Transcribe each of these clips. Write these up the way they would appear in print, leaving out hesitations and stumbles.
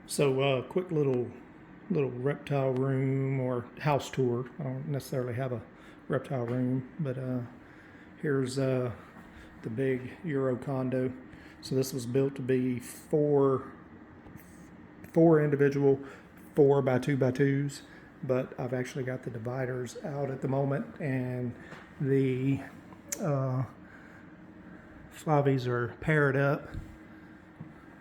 So, quick little reptile room or house tour. I don't necessarily have a reptile room, but here's the big Euro condo. So this was built to be four individual 4x2x2s, but I've actually got the dividers out at the moment, and the Flavies are paired up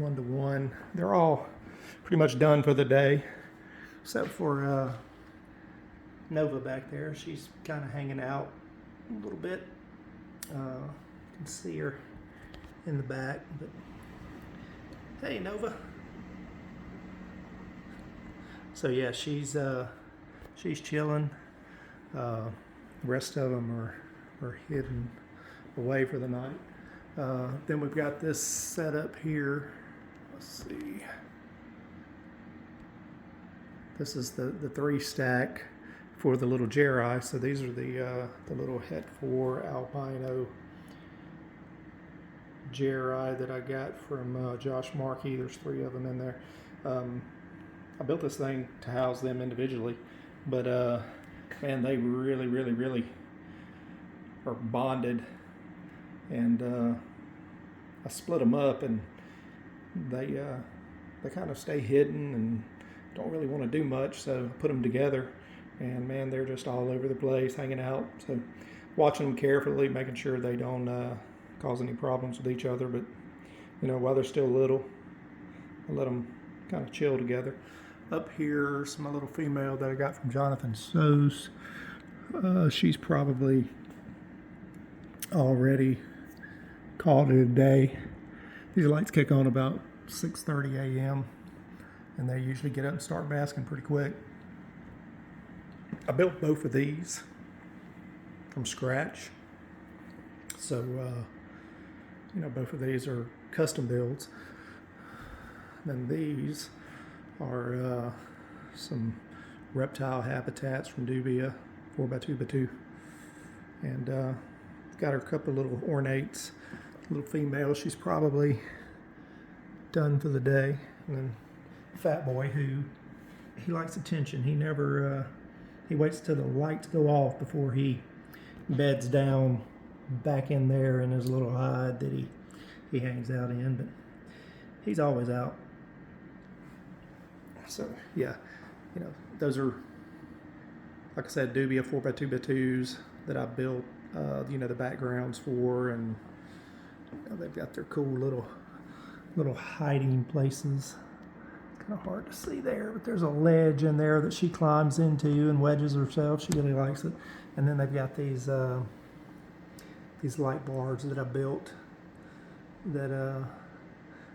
1-to-1. They're all pretty much done for the day, except for Nova back there. She's kind of hanging out a little bit. You can see her in the back, but hey, Nova. So yeah, she's chilling. The rest of them are hidden away for the night. Then we've got this set up here. Let's see. This is the 3-stack for the little Jeri. So these are the little Het 4 albino Jeri that I got from Josh Markey. There's 3 of them in there. I built this thing to house them individually, but man, they really are bonded, and I split them up, and they kind of stay hidden and don't really want to do much, so I put them together, and man, they're just all over the place hanging out. So watching them carefully, making sure they don't cause any problems with each other, but you know, while they're still little, I let them kind of chill together. Up here's my little female that I got from Jonathan Sos. She's probably already called it a day. These lights kick on about 6:30 a.m. and they usually get up and start basking pretty quick. I built both of these from scratch. So, you know, both of these are custom builds. Then these are some reptile habitats from Dubia, 4x2x2. And got her a couple of little ornates, little female. She's probably done for the day. And then Fat Boy, who he likes attention. He never he waits till the lights go off before he beds down back in there in his little hide that he hangs out in, but he's always out. So yeah, you know, those are, like I said, Dubia 4x2x2s that I built you know, the backgrounds for, and you know, they've got their cool little hiding places. Kind of hard to see there, but there's a ledge in there that she climbs into and wedges herself. She really likes it. And then they've got these light bars that I built that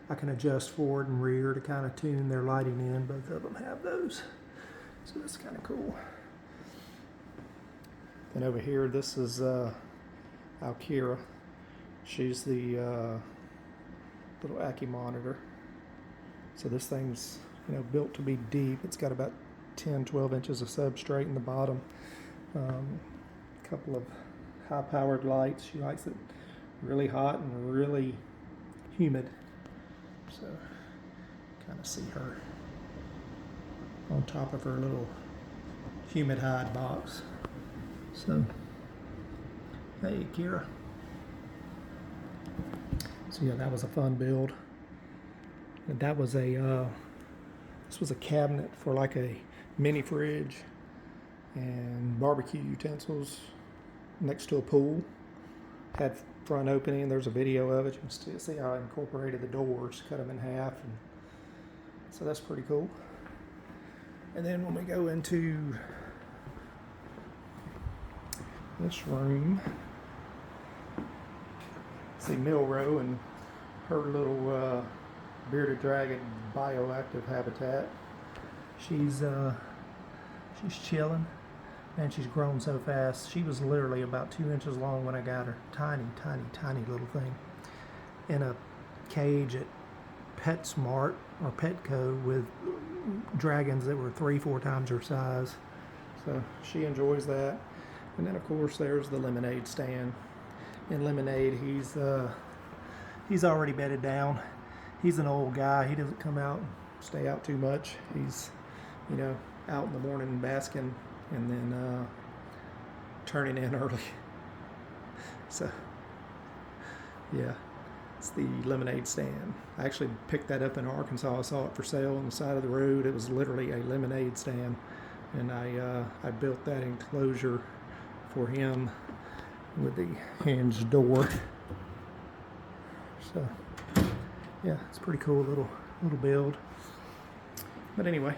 I can adjust forward and rear to kind of tune their lighting in. Both of them have those, so that's kind of cool. Then over here, this is Alkira. She's the little Ackie monitor. So this thing's, you know, built to be deep. It's got about 10-12 inches of substrate in the bottom. A couple of high-powered lights. She likes it really hot and really humid. So kind of see her on top of her little humid hide box. So, hey, Kira. So yeah, that was a fun build. And that was this was a cabinet for like a mini fridge and barbecue utensils next to a pool. Had front opening. There's a video of it. You can still see how I incorporated the doors, cut them in half, and so that's pretty cool. And then when we go into this room, see Milrow and her little bearded dragon bioactive habitat. She's chilling, and she's grown so fast. She was literally about 2 inches long when I got her. Tiny little thing in a cage at PetSmart or Petco with dragons that were 3-4 times her size. So she enjoys that. And then of course there's the lemonade stand. In Lemonade, he's already bedded down. He's an old guy. He doesn't come out stay out too much. He's, you know, out in the morning basking and then turning in early. So, yeah, it's the lemonade stand. I actually picked that up in Arkansas. I saw it for sale on the side of the road. It was literally a lemonade stand, and I built that enclosure for him with the hinged door. So, yeah, it's a pretty cool little build. But anyway,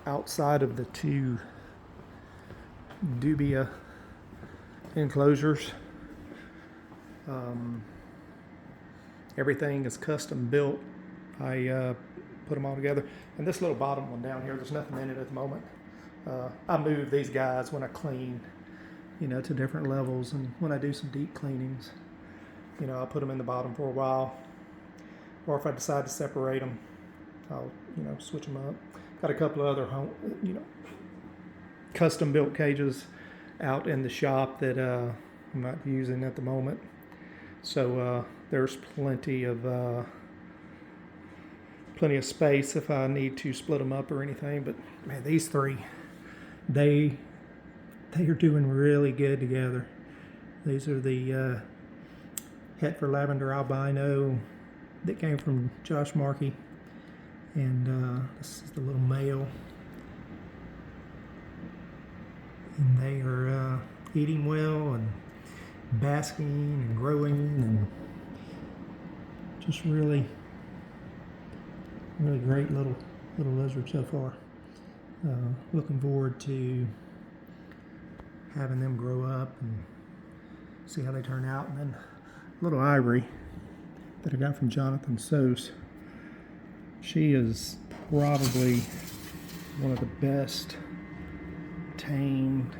outside of the two dubia enclosures, everything is custom built. I put them all together. And this little bottom one down here, there's nothing in it at the moment. I move these guys when I clean, you know, to different levels, and when I do some deep cleanings, you know, I'll put them in the bottom for a while, or if I decide to separate them, I'll, you know, switch them up. Got a couple of other you know, custom built cages out in the shop that I'm not using at the moment, so there's plenty of space if I need to split them up or anything. But man, these three, they are doing really good together. These are the Hetfer Lavender Albino that came from Josh Markey, and this is the little male, and they are eating well and basking and growing and just really great little lizard so far. Looking forward to having them grow up and see how they turn out. And then little Ivory that I got from Jonathan Sose. She is probably one of the best tamed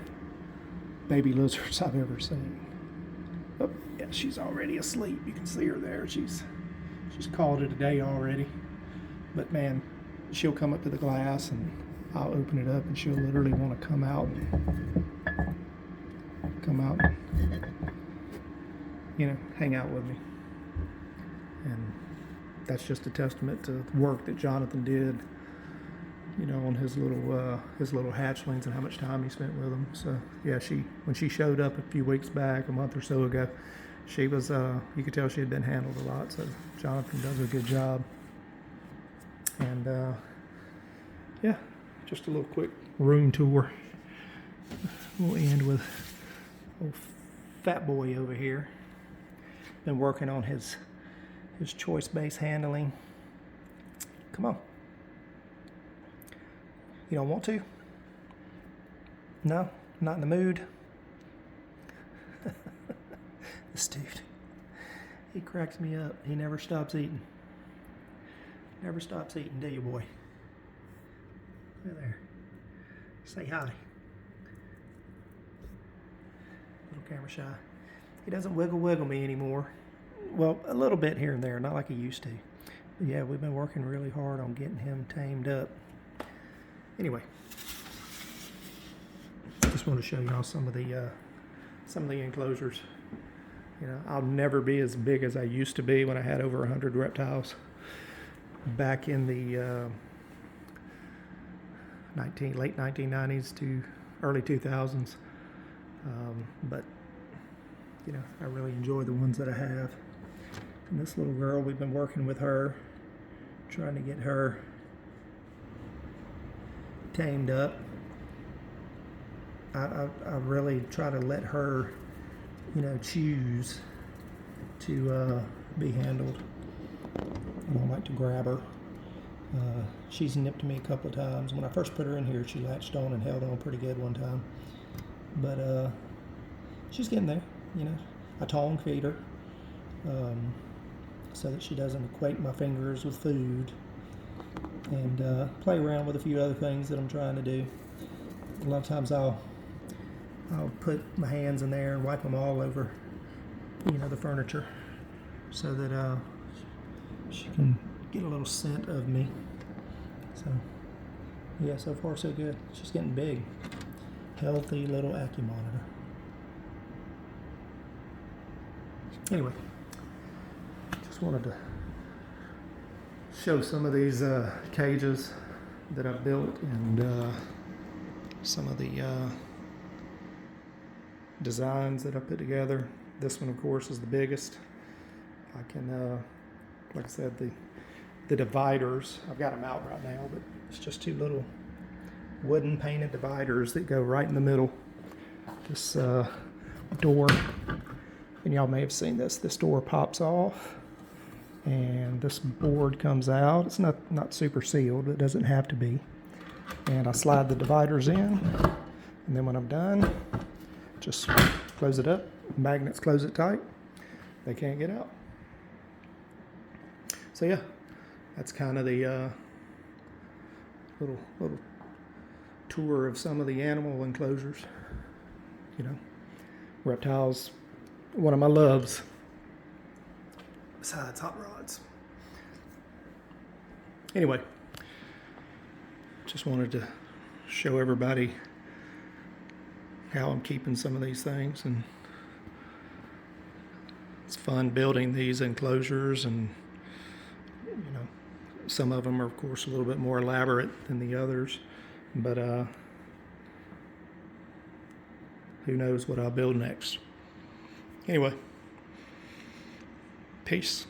baby lizards I've ever seen. Oh, yeah, she's already asleep. You can see her there. She's called it a day already. But man, she'll come up to the glass and I'll open it up and she'll literally want to come out and, you know, hang out with me. And that's just a testament to the work that Jonathan did, you know, on his little hatchlings and how much time he spent with them. So yeah, when she showed up a few weeks back, a month or so ago, she was you could tell she had been handled a lot. So Jonathan does a good job. And yeah, just a little quick room tour. We'll end with old fat boy over here. Been working on his choice base handling. Come on. You don't want to? No? Not in the mood? This dude, he cracks me up. He never stops eating. Never stops eating, do you, boy? There, there. Say hi. Little camera shy. He doesn't wiggle me anymore. Well, a little bit here and there, not like he used to. But yeah, we've been working really hard on getting him tamed up. Anyway, just want to show y'all some of the enclosures. You know, I'll never be as big as I used to be when I had over 100 reptiles back in the late 1990s to early 2000s. But you know, I really enjoy the ones that I have. And this little girl, we've been working with her, trying to get her tamed up. I really try to let her, you know, choose to be handled. I don't like to grab her. She's nipped me a couple of times. When I first put her in here, she latched on and held on pretty good one time. But she's getting there, you know. I tongue feed her so that she doesn't equate my fingers with food, and play around with a few other things that I'm trying to do. A lot of times I'll put my hands in there and wipe them all over, you know, the furniture, so that she can get a little scent of me. So yeah, so far so good. She's getting big. Healthy little AccuMonitor. Anyway, just wanted to show some of these cages that I've built and some of the designs that I put together. This one, of course, is the biggest. I can, like I said, the dividers, I've got them out right now, but it's just two little wooden painted dividers that go right in the middle. This door, and y'all may have seen this door pops off and this board comes out. It's not super sealed, but it doesn't have to be. And I slide the dividers in, and then when I'm done, just close it up. Magnets close it tight. They can't get out. So yeah, that's kind of the little tour of some of the animal enclosures. You know, reptiles, one of my loves besides hot rods. Anyway, just wanted to show everybody how I'm keeping some of these things, and it's fun building these enclosures, and you know, some of them are of course a little bit more elaborate than the others, but who knows what I'll build next. Anyway, peace.